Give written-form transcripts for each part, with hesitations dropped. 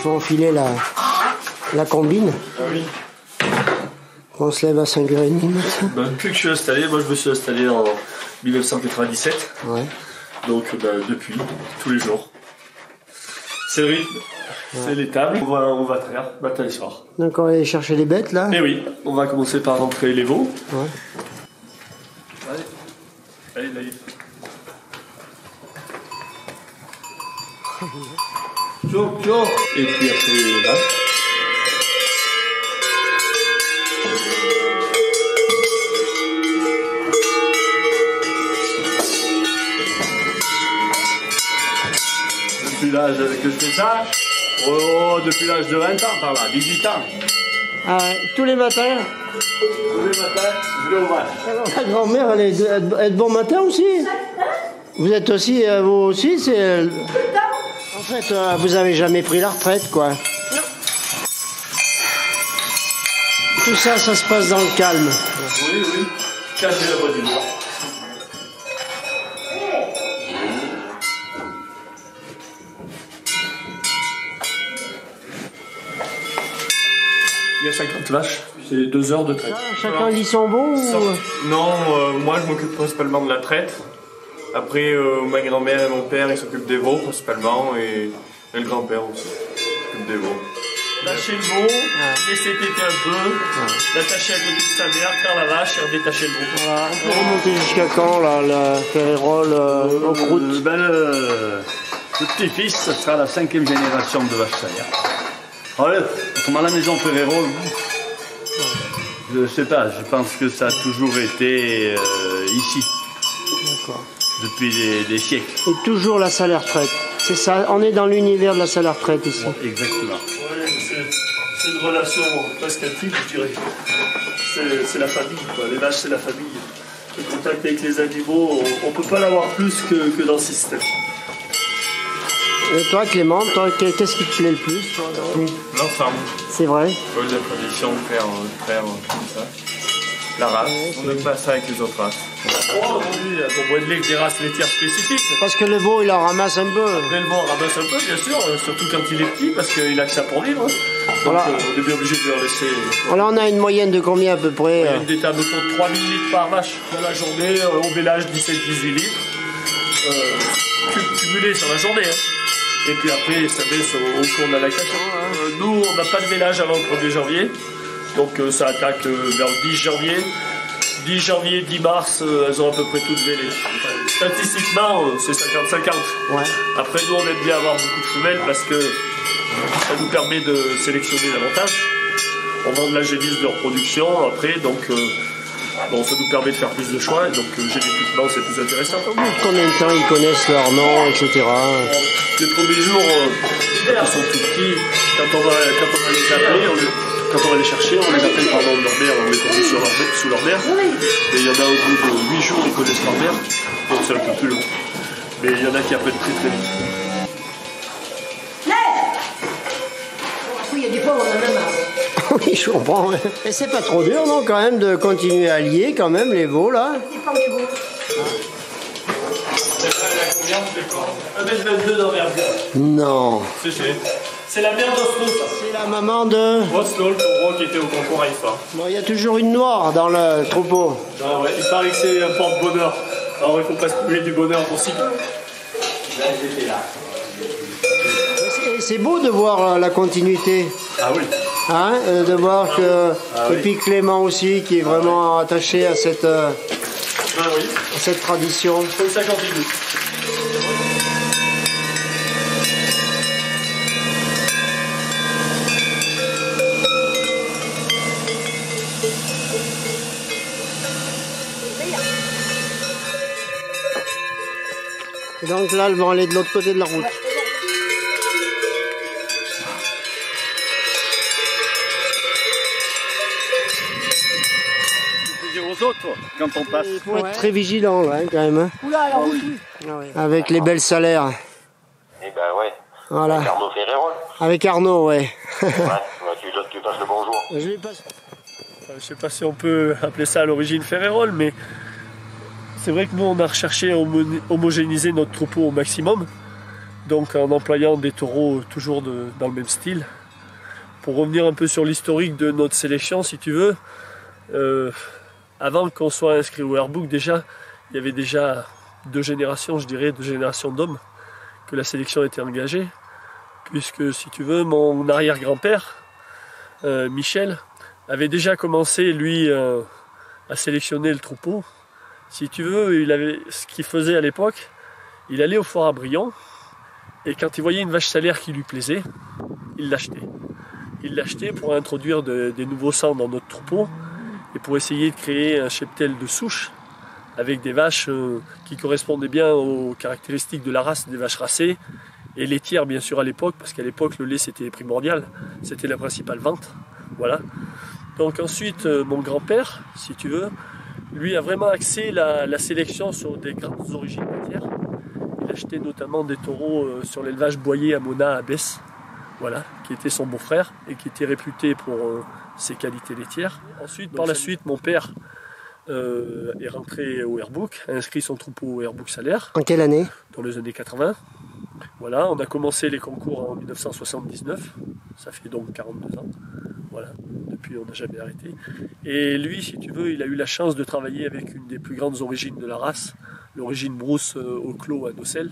faut enfiler la combine. Ah oui. On se lève à 5h30 matin. Ben, depuis que je suis installé, moi je me suis installé en 1997. Ouais. Donc depuis, tous les jours. C'est le rythme, c'est l'étable. On va traire matin et soir. Donc on va aller chercher les bêtes là. Et oui, on va commencer par rentrer les veaux. Ouais. Allez, Naïf. Tio. Et puis après là. Depuis l'âge que je fais ça, depuis l'âge de 20 ans par là, 18 ans. Ah ouais, tous les matins. Tous les matins, je vais au match. Alors, la grand-mère, elle est de bon matin aussi. Vous êtes aussi, vous aussi, c'est... En fait, vous avez jamais pris la retraite, quoi. Non. Tout ça, ça se passe dans le calme. Oui. Calme et la bonne humeur. Il y a 50 vaches, c'est 2 heures de traite. Chacun dit son bon ou... Non, moi je m'occupe principalement de la traite. Après, ma grand-mère et mon père ils s'occupent des veaux principalement et le grand-père aussi s'occupe des veaux. Lâcher le veau, laisser téter un peu, l'attacher à côté de sa mère, faire la vache et redétacher le veau. Voilà. On peut remonter jusqu'à quand, là, la Ferrérol en croûte? Le petit-fils, ce sera la 5e génération de vache salière. Voilà, comme à la maison Ferrérol, je sais pas, je pense que ça a toujours été ici. D'accord. Depuis des siècles. Et toujours la salaire retraite. C'est ça, on est dans l'univers de la salaire retraite ici. Exactement. Ouais, c'est une relation presque intime, je dirais. C'est la famille, quoi. Les vaches, c'est la famille. Le contact avec les animaux, on ne peut pas l'avoir plus que dans ce système. Et toi, Clément, qu'est-ce qui te plaît le plus? L'ensemble. C'est vrai. Oui, la tradition de faire comme ça. La race, on n'aime pas ça avec les autres races. Aujourd'hui, on boit de lait avec des races laitières spécifiques. Parce que le veau, il en ramasse un peu. Après, le veau en ramasse un peu, bien sûr, surtout quand il est petit, parce qu'il a que ça pour vivre. Donc, Voilà. on est bien obligé de leur laisser. Alors, on a une moyenne de combien à peu près? Il y a une détaille autour de 3000 litres par vache dans la journée, au village 17-18 litres, cumulés sur la journée. Hein. Et puis après, ça baisse au cours de la lactation. Nous, on n'a pas de village avant le 1er janvier, donc ça attaque vers le 10 janvier. 10 janvier, 10 mars, elles ont à peu près toutes vélé. Statistiquement, c'est 50-50. Ouais. Après, nous, on aime bien avoir beaucoup de femelles parce que ça nous permet de sélectionner davantage. On vend de la génisse de reproduction après, donc bon, ça nous permet de faire plus de choix. Donc génétiquement, c'est plus intéressant. Au bout de combien de temps ils connaissent leur nom, etc. Les premiers jours, quand ils sont tout petits, quand on va les appeler, quand on va les chercher, on les appelle par le nom de leur mère, on les tombe sous leur mère. Et il y en a au bout de 8 jours, ils connaissent leur mère, donc c'est un peu plus long. Mais il y en a qui appellent très vite. Il y a des fois où on en a marre. Oui, je comprends. Et c'est pas trop dur, non, quand même, de continuer à lier, quand même, les veaux, là? C'est pas les beaux. 1m22 d'envergure. Non. C'est la mère d'Oslo, ça. C'est la maman de... Oslo, le taureau qui était au concours à IFA. Bon, il y a toujours une noire dans le troupeau. Ah ouais, il paraît que c'est un porte-bonheur. Alors il faut pas se couler du bonheur pour si peu. C'est beau de voir la continuité. Ah oui. Hein, de voir que... Et puis Clément aussi, qui est vraiment attaché à cette, Ah oui. à cette tradition. Faut que ça continue. Et donc là, elles vont aller de l'autre côté de la route. Aux autres, quand on passe. Il faut être très vigilant, là, hein, quand même. Hein. Oula, alors oui. Avec les belles salaires. Eh ben ouais. Voilà. Avec Arnaud Ferrérol. Avec Arnaud, ouais. Ouais, bah, tu passes le bonjour. Je lui passe. Je sais pas si on peut appeler ça à l'origine Ferrérol, mais c'est vrai que nous on a recherché à homogénéiser notre troupeau au maximum. donc en employant des taureaux toujours dans le même style. Pour revenir un peu sur l'historique de notre sélection, si tu veux, avant qu'on soit inscrit au Airbook, déjà, il y avait déjà 2 générations, je dirais, 2 générations d'hommes que la sélection était engagée, puisque, si tu veux, mon arrière-grand-père, Michel, avait déjà commencé, lui, à sélectionner le troupeau. Si tu veux, ce qu'il faisait à l'époque, il allait au foire à Brion, et quand il voyait une vache salaire qui lui plaisait, il l'achetait. Il l'achetait pour introduire des nouveaux sangs dans notre troupeau et pour essayer de créer un cheptel de souche avec des vaches qui correspondaient bien aux caractéristiques de la race des vaches racées et laitières bien sûr à l'époque, parce qu'à l'époque le lait c'était primordial, c'était la principale vente. Voilà. Donc ensuite mon grand-père, si tu veux, lui a vraiment axé la sélection sur des grandes origines laitières. Il achetait notamment des taureaux sur l'élevage Boyer à Mona à Besse. Voilà, qui était son beau-frère et qui était réputé pour ses qualités laitières. Ensuite, par la suite, mon père est rentré au Airbook, a inscrit son troupeau au Airbook salaire. En quelle année? Dans les années 80. Voilà, on a commencé les concours en 1979, ça fait donc 42 ans. Voilà, depuis on n'a jamais arrêté. Et lui, si tu veux, il a eu la chance de travailler avec une des plus grandes origines de la race, l'origine Brousse au Clos à Nocelles,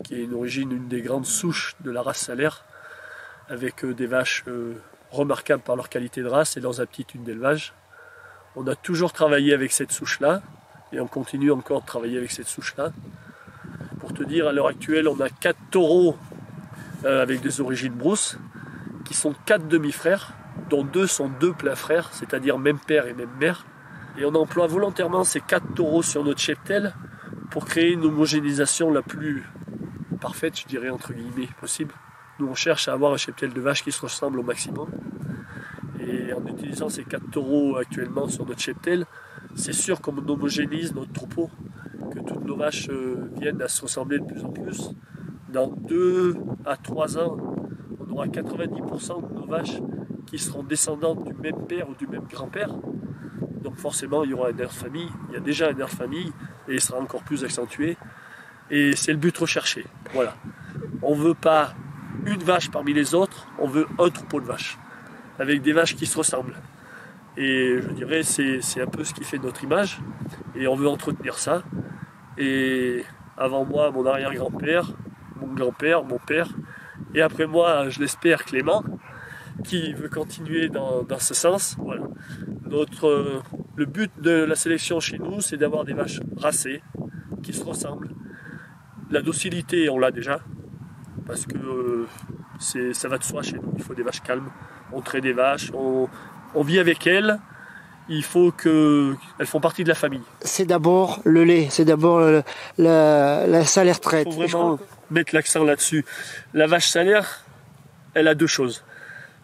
qui est une des grandes souches de la race salaire, avec des vaches remarquables par leur qualité de race et leurs aptitudes d'élevage. On a toujours travaillé avec cette souche-là, et on continue encore de travailler avec cette souche-là. Pour te dire, à l'heure actuelle, on a 4 taureaux avec des origines Brousse, qui sont 4 demi-frères, dont 2 sont 2 pleins frères, c'est-à-dire même père et même mère. Et on emploie volontairement ces 4 taureaux sur notre cheptel pour créer une homogénéisation la plus parfaite, je dirais, entre guillemets, possible. Nous, on cherche à avoir un cheptel de vaches qui se ressemble au maximum. Et en utilisant ces 4 taureaux actuellement sur notre cheptel, c'est sûr qu'on homogénise notre troupeau, que toutes nos vaches viennent à se ressembler de plus en plus. Dans 2 à 3 ans, on aura 90% de nos vaches qui seront descendantes du même père ou du même grand-père. Donc forcément, il y aura un air de famille. Il y a déjà un air de famille et il sera encore plus accentué. Et c'est le but recherché. Voilà. On ne veut pas une vache parmi les autres, on veut un troupeau de vaches, avec des vaches qui se ressemblent. Et je dirais c'est un peu ce qui fait notre image, et on veut entretenir ça. Et avant moi, mon arrière-grand-père, mon grand-père, mon père, et après moi, je l'espère, Clément, qui veut continuer dans ce sens. Voilà. Le but de la sélection chez nous, c'est d'avoir des vaches racées, qui se ressemblent. La docilité, on l'a déjà, parce que ça va de soi chez nous, il faut des vaches calmes, on traite des vaches, on vit avec elles, il faut qu'elles font partie de la famille. C'est d'abord le lait, c'est d'abord la salaire traite. Il faut vraiment mettre l'accent là-dessus. La vache salaire, elle a 2 choses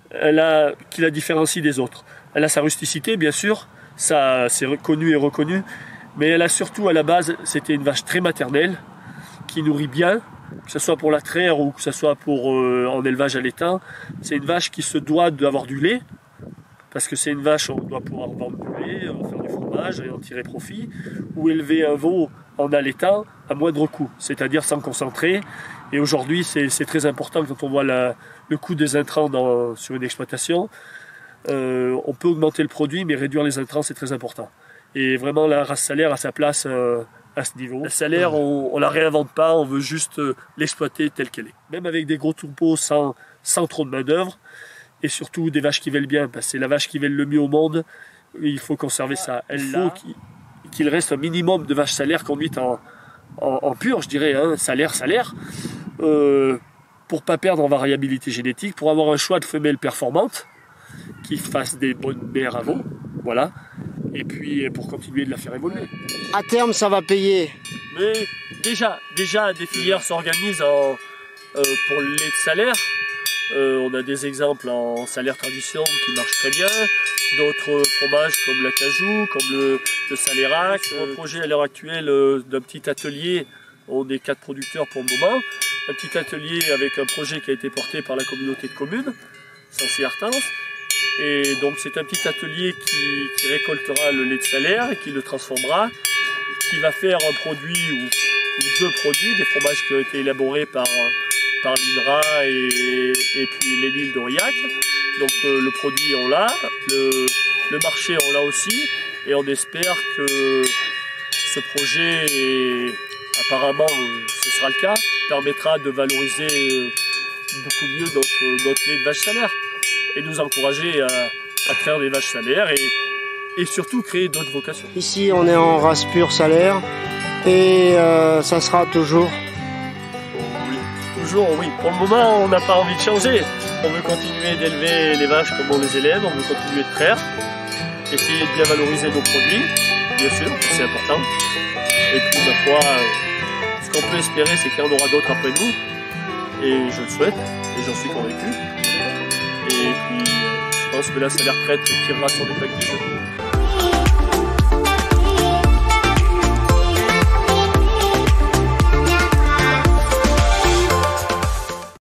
qui la différencient des autres. Elle a sa rusticité, bien sûr, ça c'est connu et reconnu, mais elle a surtout à la base, c'était une vache très maternelle, qui nourrit bien, que ce soit pour la traire ou que ce soit pour en élevage à l'étang. C'est une vache qui se doit d'avoir du lait, parce que c'est une vache, on doit pouvoir vendre du lait, faire du fromage et en tirer profit, ou élever un veau en allaitant à moindre coût, c'est-à-dire sans concentrer. Et aujourd'hui, c'est très important quand on voit le coût des intrants sur une exploitation. On peut augmenter le produit, mais réduire les intrants, c'est très important. Et vraiment, la race salaire a sa place à ce niveau. La salaire, on ne la réinvente pas, on veut juste l'exploiter telle qu'elle est. Même avec des gros troupeaux sans trop de main d'œuvre, et surtout des vaches qui veulent bien, parce que c'est la vache qui veut le mieux au monde, il faut conserver ça. Il faut qu'il reste un minimum de vaches salaires conduites en pur, je dirais, hein, salaire, pour ne pas perdre en variabilité génétique, pour avoir un choix de femelles performantes, qui fassent des bonnes mères à veau, voilà, et puis pour continuer de la faire évoluer. À terme, ça va payer. Mais déjà des filières s'organisent pour le lait de salaire. On a des exemples en salaire tradition qui marchent très bien, d'autres fromages comme l'acajou, comme le salérac. Un projet à l'heure actuelle d'un petit atelier, on est 4 producteurs pour le moment, un petit atelier avec un projet qui a été porté par la communauté de communes, Sancé-Artens. Et donc c'est un petit atelier qui récoltera le lait de salaire et qui le transformera, qui va faire un produit ou 2 produits, des fromages qui ont été élaborés par par l'INRA et puis l'Édile d'Aurillac. Donc le produit on l'a, le marché on l'a aussi, et on espère que ce projet, apparemment ce sera le cas, permettra de valoriser beaucoup mieux notre lait de vache salaire et nous encourager à faire des vaches salaires et surtout créer d'autres vocations. Ici on est en race pure salaire et ça sera toujours. Oui, toujours oui. Pour le moment on n'a pas envie de changer. On veut continuer d'élever les vaches comme on les élève, on veut continuer de traire, essayer de bien valoriser nos produits, bien sûr, c'est important. Et puis ma foi, ce qu'on peut espérer c'est qu'il y en aura d'autres après nous. Et je le souhaite, et j'en suis convaincu. Et puis, je pense que là, c'est la retraite qui tirera son épingle du jeu.